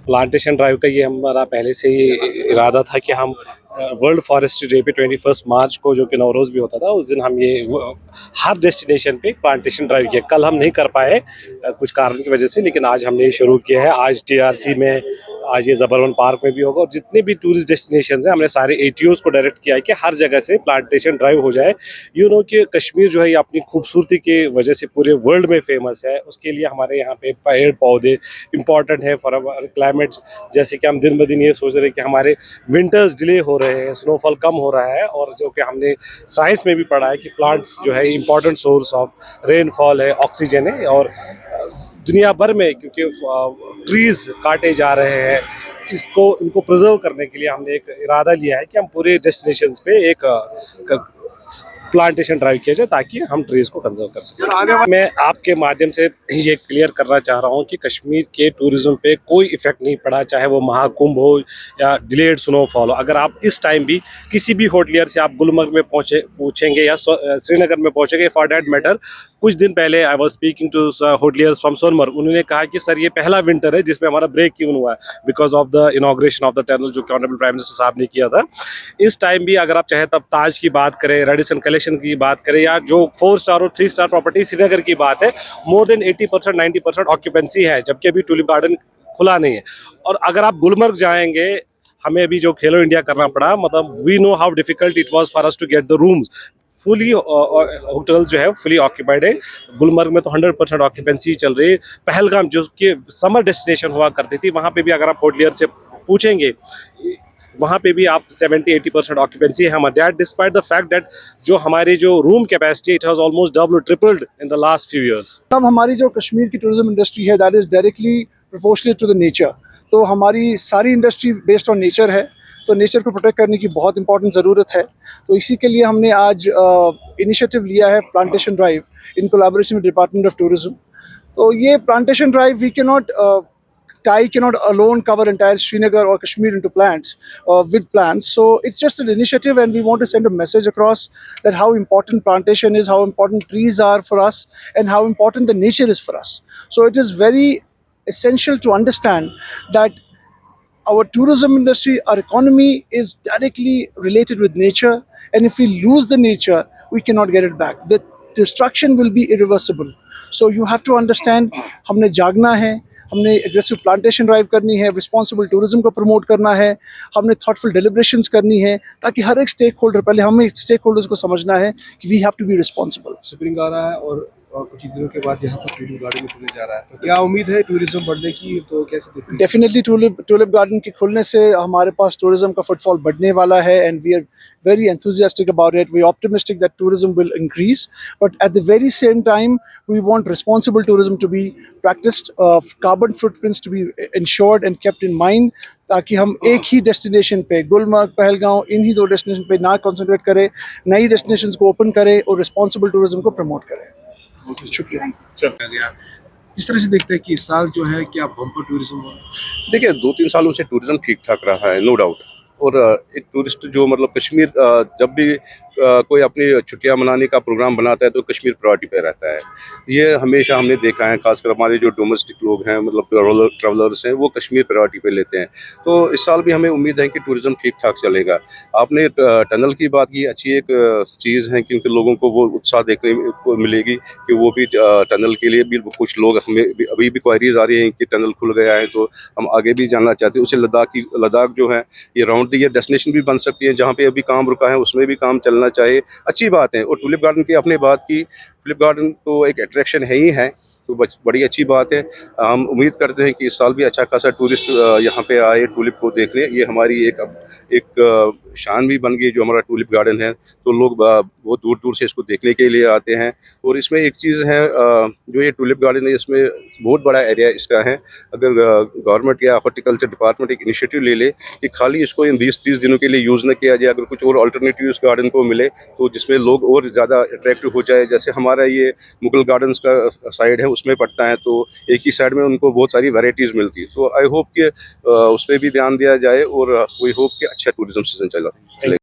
Plantation drive का ये हमारा पहले से ही इरादा था कि हम वर्ल्ड फॉरेस्ट्री डे पे 21 मार्च को, जो कि नवरोज़ भी होता था, उस दिन हम ये हर डेस्टिनेशन पे प्लांटेशन ड्राइव किया। कल हम नहीं कर पाए कुछ कारण की वजह से, लेकिन आज हमने ये शुरू किया है। आज टीआरसी में, आज ये ज़बरवन पार्क में भी होगा, और जितने भी टूरिस्ट डेस्टिनेशन हैं हमने सारे एटीओज़ को डायरेक्ट किया है कि हर जगह से प्लांटेशन ड्राइव हो जाए। कि कश्मीर जो है ये अपनी खूबसूरती की वजह से पूरे वर्ल्ड में फेमस है। उसके लिए हमारे यहाँ पे पेड़ पौधे इंपॉर्टेंट है फॉर अवर क्लाइमेट। जैसे कि हम दिन ब दिन ये सोच रहे हैं कि हमारे विंटर्स डिले हो रहे हैं, स्नोफॉल कम हो रहा है, और जो कि हमने साइंस में भी पढ़ा है कि प्लांट्स जो है इंपॉर्टेंट सोर्स ऑफ रेनफॉल है, ऑक्सीजन है। और दुनिया भर में क्योंकि ट्रीज़ काटे जा रहे हैं, इनको प्रिजर्व करने के लिए हमने एक इरादा लिया है कि हम पूरे डेस्टिनेशंस पे एक प्लांटेशन ड्राइव किया जाए ताकि हम ट्रीज को कंजर्व कर सकें। मैं आपके माध्यम से ये क्लियर करना चाह रहा हूँ कि कश्मीर के टूरिज्म पे कोई इफेक्ट नहीं पड़ा, चाहे वो महाकुंभ हो या डिलेड स्नोफॉल हो। अगर आप इस टाइम भी किसी भी होटलियर से आप गुलमर्ग में पूछेंगे या श्रीनगर में पहुँचेंगे, फॉर डैट मैटर, कुछ दिन पहले I was speaking to hoteliers from Sonamarg, उन्होंने कहा कि सर ये पहला विंटर है जिसमें हमारा ब्रेक इवन हुआ है because of the inauguration of the tunnel जो कि ऑनरेबल प्राइम मिनिस्टर साहब ने किया था। इस टाइम भी अगर आप चाहे तब ताज की बात करें, रेडिसन कलेक्शन की बात करें, या जो 4 स्टार और 3 स्टार प्रॉपर्टी श्रीनगर की बात है, मोर देन 80% 90% ऑक्यूपेंसी है, जबकि अभी टूलिप गार्डन खुला नहीं है। और अगर आप गुलमर्ग जाएंगे, हमें अभी जो खेलो इंडिया करना पड़ा, मतलब we know how difficult it was for us to get the rooms. Fully hotel जो है फुली ऑक्यूपाइड है। गुलमर्ग में तो 100% ऑक्यूपेंसी चल रही है। पहलगाम जो कि समर डेस्टिनेशन हुआ करती थी, वहाँ पे भी अगर आप होटलियर से पूछेंगे, वहाँ पे भी आप 70-80% ऑक्यूपेंसी है हमारे, that despite the fact that जो हमारी जो room capacity it has almost double tripled in the last few years. अब हमारी जो कश्मीर की टूरिज्म इंडस्ट्री है that is directly proportionate to the nature. तो हमारी सारी इंडस्ट्री बेस्ड ऑन नेचर है, तो नेचर को प्रोटेक्ट करने की बहुत इंपॉर्टेंट ज़रूरत है। तो इसी के लिए हमने आज इनिशिएटिव लिया है plantation drive in collaboration with department of tourism. तो ये plantation drive we cannot alone cover entire Srinagar or Kashmir into plants with plants. So it's just an initiative, and we want to send a message across that how important plantation is, how important trees are for us, and how important the nature is for us. So it is very essential to understand that our tourism industry, our economy is directly related with nature, and if we lose the nature, we cannot get it back. The destruction will be irreversible. So you have to understand, हमने जागना है, हमने aggressive plantation drive करनी है, responsible tourism को promote करना है, हमने थॉटफुल डिलिब्रेशंस करनी है, ताकि हर एक स्टेक होल्डर, पहले हमें स्टेक होल्डर्स को समझना है कि we have to be responsible. Spring आ रहा है और कुछ ही दिनों के बाद यहाँ पर टूलिप गार्डन खुलने जा रहा है, तो क्या उम्मीद है टूरिज्म बढ़ने की? तो कैसे देखते हैं? डेफिनेटली टूलिप गार्डन के खुलने से हमारे पास टूरिज्म का फुटफॉल बढ़ने वाला है, and we are very enthusiastic about it. We are optimistic that tourism will increase, but at the very same time we want responsible tourism to be practiced, carbon footprints to be ensured and kept in mind, ताकि हम एक ही destination पे, गुलमर्ग, पहलगांव, इन्हीं 2 destination पे ना concentrate करें, नई destinations को ओपन करें और रिस्पॉन्सिबल टूरिज्म को प्रमोट करें। शुक्रिया। इस तरह से देखते हैं कि इस साल जो है क्या बम्पर टूरिज्म हो? देखिए 2-3 सालों से टूरिज्म ठीक ठाक रहा है, नो डाउट। और एक टूरिस्ट जो मतलब कश्मीर जब भी कोई अपनी छुट्टियां मनाने का प्रोग्राम बनाता है तो कश्मीर प्रायोरिटी पे रहता है। ये हमेशा हमने देखा है, खासकर हमारे जो डोमेस्टिक लोग हैं, मतलब ट्रैवलर्स हैं, वो कश्मीर प्रायोरिटी पे लेते हैं। तो इस साल भी हमें उम्मीद है कि टूरिज़्म ठीक ठाक चलेगा। आपने टनल की बात की, अच्छी एक चीज़ है, क्योंकि लोगों को वो उत्साह देखने को मिलेगी कि वो भी टनल के लिए भी कुछ लोग, हमें अभी भी क्वायरीज आ रही हैं कि टनल खुल गया है तो हम आगे भी जाना चाहते हैं। उसे लद्दाख जो है ये राउंड द ईयर डेस्टिनेशन भी बन सकती है, जहाँ पे अभी काम रुका है उसमें भी काम चलना चाहिए, अच्छी बात है। और टूलिप गार्डन की आपने बात की, टूलिप गार्डन तो एक अट्रैक्शन है ही है, तो बड़ी अच्छी बात है। हम उम्मीद करते हैं कि इस साल भी अच्छा खासा टूरिस्ट यहाँ पे आए टूलिप को देखने। ये हमारी एक शान भी बन गई जो हमारा टूलिप गार्डन है, तो लोग बहुत दूर दूर से इसको देखने के लिए आते हैं। और इसमें एक चीज़ है, जो ये टूलिप गार्डन है इसमें बहुत बड़ा एरिया इसका है। अगर गवर्नमेंट या हॉर्टिकल्चर डिपार्टमेंट एक इनिशिएटिव ले ले कि खाली इसको इन 20-30 दिनों के लिए यूज़ न किया जाए, अगर कुछ और अल्टरनेटिव इस गार्डन को मिले तो जिसमें लोग और ज़्यादा अट्रैक्टिव हो जाए। जैसे हमारा ये मुगल गार्डन्स का साइड है, उसमें पड़ता है, तो एक ही साइड में उनको बहुत सारी वैरायटीज़ मिलती है। तो आई होप कि उस पर भी ध्यान दिया जाए और वी होप कि अच्छा टूरिज्म सीजन चले।